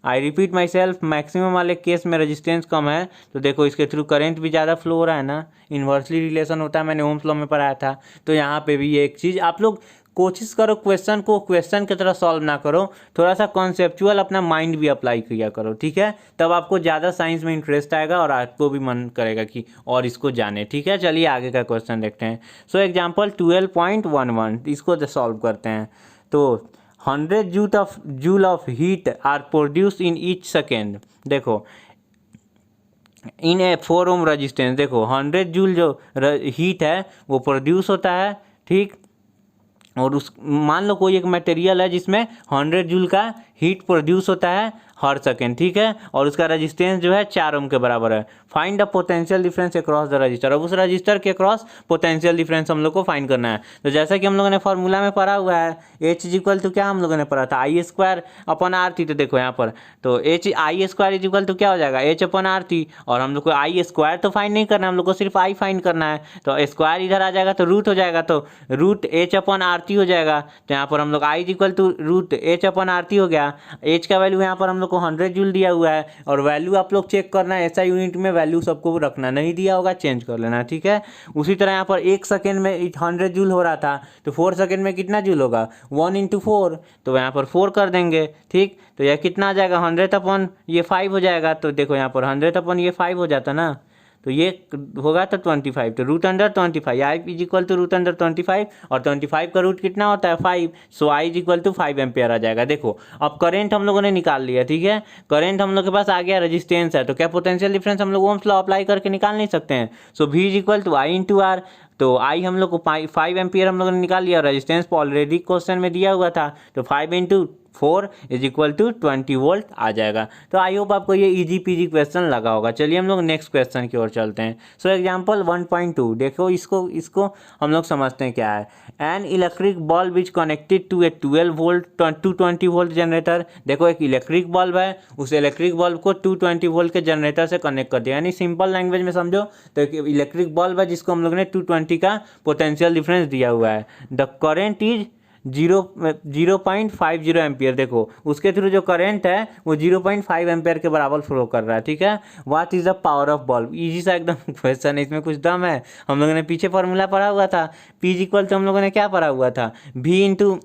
I repeat my self maximum वाले केस में रेजिस्टेंस कम है, तो देखो इसके थ्रू करंट भी ज़्यादा फ्लो हो रहा है ना, इन्वर्सली रिलेशन होता है, मैंने ओम्स लॉ में पढ़ाया था। तो यहाँ पे भी एक चीज़ आप लोग कोशिश करो क्वेश्चन को क्वेश्चन की तरह सॉल्व ना करो, थोड़ा सा कॉन्सेप्चुअल अपना माइंड भी अप्लाई किया करो, ठीक है। तब आपको ज़्यादा साइंस में इंटरेस्ट आएगा और आपको भी मन करेगा कि और इसको जाने, ठीक है। चलिए आगे का क्वेश्चन देखते हैं। सो एग्जाम्पल 12.11, इसको सॉल्व करते हैं। तो 100 joule of heat are produce in each second, देखो इन ए 4 ओम रजिस्टेंस, देखो 100 जूल जो हीट है वो प्रोड्यूस होता है, ठीक। और उस मान लो कोई एक मटेरियल है जिसमें 100 जूल का हीट प्रोड्यूस होता है हर सेकेंड, ठीक है, और उसका रेजिस्टेंस जो है 4 ओम के बराबर है। Find the potential difference across the register, अब उस रजिस्टर के अक्रॉस पोटेंशियल डिफरेंस हम लोग को फाइंड करना है। तो जैसा कि हम लोगों ने फार्मूला में पढ़ा हुआ है H इज इक्वल टू क्या हम लोगों ने पढ़ा था I square upon R T. तो देखो यहाँ पर तो I square is equal to क्या हो जाएगा H अपॉन आर टी, और हम लोग को I स्क्वायर तो फाइंड नहीं करना है, हम लोग को सिर्फ I फाइंड करना है। तो स्क्वायर इधर आ जाएगा तो रूट हो जाएगा, तो root H upon R T हो जाएगा। तो यहाँ पर हम लोग I is equal to root H upon R T हो गया। H का वैल्यू यहाँ पर हम लोग को 100 जूल दिया हुआ है, और वैल्यू आप लोग चेक करना है, ऐसा यूनिट में वैल्यू सबको रखना, नहीं दिया होगा चेंज कर लेना, ठीक है। उसी तरह यहाँ पर 1 सेकेंड में 100 जूल हो रहा था, तो 4 सेकेंड में कितना जूल होगा 1 × 4, तो यहाँ पर 4 कर देंगे, ठीक। तो यह कितना आ जाएगा 100 अपॉन ये 5 हो जाएगा। तो देखो यहाँ पर 100 अपॉन ये 5 हो जाता ना, तो ये होगा तो 25, तो root under 25, I is equal to root under 25, और 25 का रूट कितना होता है 5, so I is equal to 5 ampere आ जाएगा। देखो अब करंट हम लोगों ने निकाल लिया, ठीक है, करंट हम लोग के पास आ गया, रेजिस्टेंस है, तो क्या पोटेंशियल डिफरेंस हम लोग ओम्स लॉ अप्लाई करके निकाल नहीं सकते हैं। So V is equal to I into R, तो आई हम लोग को 5 एम्पियर हम लोगों ने निकाल लिया, रेजिस्टेंस ऑलरेडी क्वेश्चन में दिया हुआ था, तो 5 into 4 is equal to 20 volt आ जाएगा। तो आई होप आपको ये इजी पीजी क्वेश्चन लगा होगा। चलिए हम लोग नेक्स्ट क्वेश्चन की ओर चलते हैं। सो एग्जांपल 1.2 देखो, इसको हम लोग समझते हैं क्या है। An electric bulb is connected to a 12 volt 220 volt generator. देखो एक इलेक्ट्रिक बल्ब है, उस इलेक्ट्रिक बल्ब को 220 वोल्ट के जनरेटर से कनेक्ट कर दिया, यानी सिंपल लैंग्वेज में समझो तो एक इलेक्ट्रिक बल्ब है जिसको हम लोग ने 220 का पोटेंशियल डिफरेंस दिया हुआ है। The current is 0.50 ampere. देखो उसके थ्रू जो करंट है वो 0.5 एम्पियर के बराबर फ्लो कर रहा है, ठीक है। What is the power of bulb, easy सा एकदम क्वेश्चन है, इसमें कुछ दम है। हम लोगों ने पीछे फॉर्मूला पढ़ा हुआ था, पी इज इक्वल टू हम लोगों ने क्या पढ़ा हुआ था, भी इंटू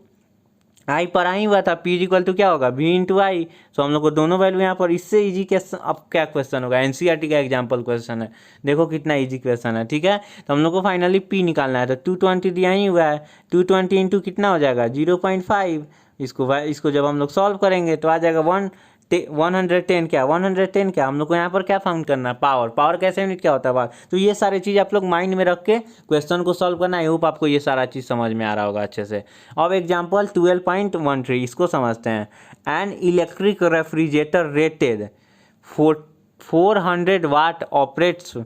आई पढ़ा ही हुआ था, पी इज इक्वल टू क्या होगा वी इंटू आई। तो हम लोग को दोनों वैल्यू यहाँ पर, इससे इजी क्वेश्चन अब क्या क्वेश्चन होगा, एनसीईआरटी का एग्जांपल क्वेश्चन है, देखो कितना इजी क्वेश्चन है, ठीक है। तो हम लोग को फाइनली पी निकालना है, तो 220 दिया ही हुआ है, 220 इंटू कितना हो जाएगा 0.5, इसको जब हम लोग सॉल्व करेंगे तो आ जाएगा 110 क्या 110 क्या, हम लोग को यहाँ पर क्या फाउंड करना है पावर कैसे यूनिट क्या होता है पावर। तो ये सारी चीज़ आप लोग माइंड में रख के क्वेश्चन को सॉल्व करना। आई होप आपको ये सारा चीज़ समझ में आ रहा होगा अच्छे से। अब एग्जांपल 12.13 इसको समझते हैं। An electric refrigerator rated 400 watt operates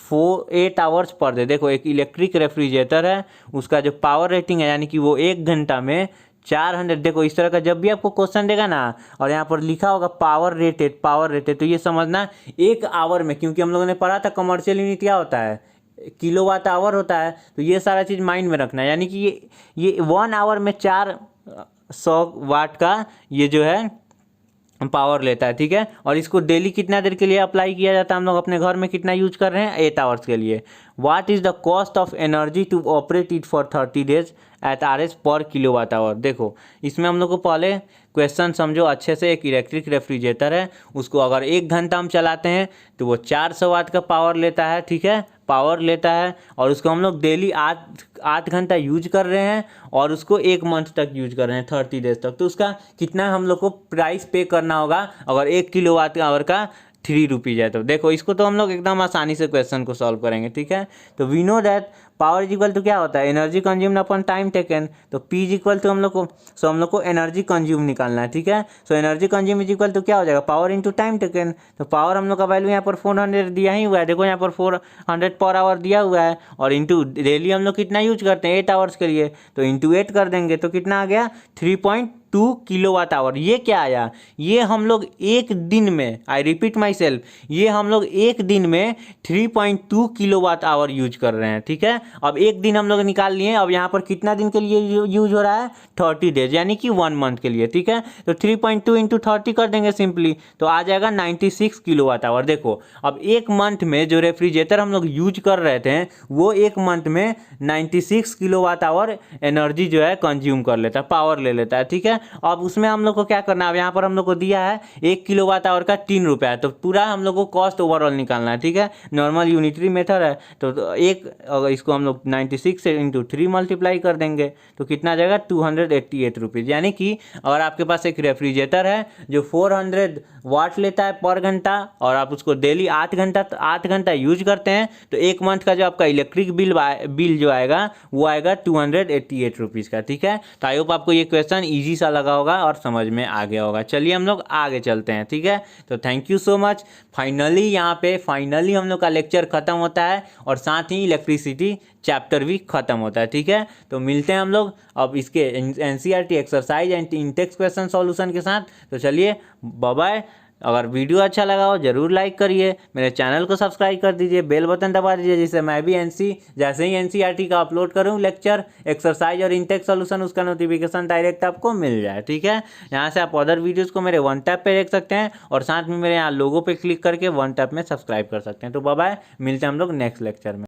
8 hours per day. देखो एक इलेक्ट्रिक रेफ्रिजरेटर है, उसका जो पावर रेटिंग है यानी कि वो 1 घंटा में 400, देखो इस तरह का जब भी आपको क्वेश्चन देगा ना और यहाँ पर लिखा होगा पावर रेटेड, तो ये समझना 1 आवर में, क्योंकि हम लोगों ने पढ़ा था कमर्शियल यूनिट क्या होता है किलोवाट आवर होता है। तो ये सारा चीज़ माइंड में रखना है, यानी कि ये 1 आवर में 400 वाट का ये जो है पावर लेता है, ठीक है। और इसको डेली कितना देर के लिए अप्लाई किया जाता है, हम लोग अपने घर में कितना यूज कर रहे हैं 8 आवर्स के लिए। What is the cost of energy to operate it for 30 days at RS per kilowatt hour. देखो इसमें हम लोग को पहले क्वेश्चन समझो अच्छे से। एक इलेक्ट्रिक रेफ्रिजरेटर है, उसको अगर 1 घंटा हम चलाते हैं तो वो 400 वाट का पावर लेता है, ठीक है, पावर लेता है। और उसको हम लोग डेली 8 घंटा यूज कर रहे हैं और उसको 1 मंथ तक यूज कर रहे हैं 30 डेज तक। तो उसका कितना हम लोग को प्राइस पे करना होगा अगर 1 किलोवाट आवर का 3 रुपीज़ है। तो देखो इसको तो हम लोग एकदम आसानी से क्वेश्चन को सॉल्व करेंगे, ठीक है। तो we know that power is equal to क्या होता है energy consumed upon time taken. तो पी इज इक्वल टू हम लोग को एनर्जी कंज्यूम निकालना है, ठीक है। So energy consume is equal to क्या हो जाएगा पावर इंटू टाइम टेकन। तो पावर हम लोग का वैल्यू यहाँ पर 400 दिया ही हुआ है, देखो यहाँ पर 400 पर आवर दिया हुआ है, और इंटू डेली हम लोग कितना यूज करते हैं 8 आवर्स के लिए, तो इंटू 8 कर देंगे तो कितना आ गया 3.2 किलोवाट आवर। ये क्या आया, ये हम लोग एक दिन में, आई रिपीट माई सेल्फ, ये हम लोग एक दिन में 3.2 किलोवाट आवर यूज कर रहे हैं, ठीक है। अब एक दिन हम लोग निकाल लिए, अब यहाँ पर कितना दिन के लिए यूज हो रहा है 30 डेज, यानी कि 1 मंथ के लिए, ठीक है। तो 3.2 इंटू 30 कर देंगे सिंपली, तो आ जाएगा 96 किलोवाट आवर। देखो अब एक मंथ में जो रेफ्रिजरेटर हम लोग यूज कर रहे थे वो एक मंथ में 96 किलोवाट आवर एनर्जी जो है कंज्यूम कर लेता है, पावर ले लेता है, ठीक है। अब उसमें हम लोग को क्या करना है, अब यहाँ पर हम लोग को दिया है 1 किलोवाट आवर का 3 रुपया है, तो पूरा हम लोग को कॉस्ट ओवरऑल निकालना है, ठीक है। नॉर्मल यूनिटरी मेथड है, तो एक अगर इसको हम लोग 96 से इंटू 3 मल्टीप्लाई कर देंगे तो कितना आ जाएगा 288 रुपीज़। यानी कि अगर आपके पास एक रेफ्रिजरेटर है जो 400 वाट लेता है पर घंटा और आप उसको डेली 8 घंटा यूज करते हैं, तो एक मंथ का जो आपका इलेक्ट्रिक बिल जो आएगा वो आएगा 288 रुपीज़ का, ठीक है। तो आई होप आपको ये क्वेश्चन ईजी सा लगा होगा और समझ में आ गया होगा। चलिए हम लोग आगे चलते हैं, ठीक है। तो thank you so much. Finally हम लोग का लेक्चर खत्म होता है और साथ ही इलेक्ट्रिसिटी चैप्टर भी खत्म होता है, ठीक है। तो मिलते हैं हम लोग अब इसके NCERT exercise and Intex question solution के साथ। तो चलिए बाय बाय। अगर वीडियो अच्छा लगा हो जरूर लाइक करिए, मेरे चैनल को सब्सक्राइब कर दीजिए, बेल बटन दबा दीजिए, जिससे मैं भी जैसे ही एनसीईआरटी का अपलोड करूँ लेक्चर एक्सरसाइज और इंटेक्स सॉल्यूशन उसका नोटिफिकेशन डायरेक्ट आपको मिल जाए, ठीक है। यहाँ से आप अदर वीडियोज़ को मेरे 1 टैप पे देख सकते हैं और साथ में मेरे यहाँ लोगो पे क्लिक करके 1 टैप में सब्सक्राइब कर सकते हैं। तो बाय बाय, मिलते हैं हम लोग नेक्स्ट लेक्चर में।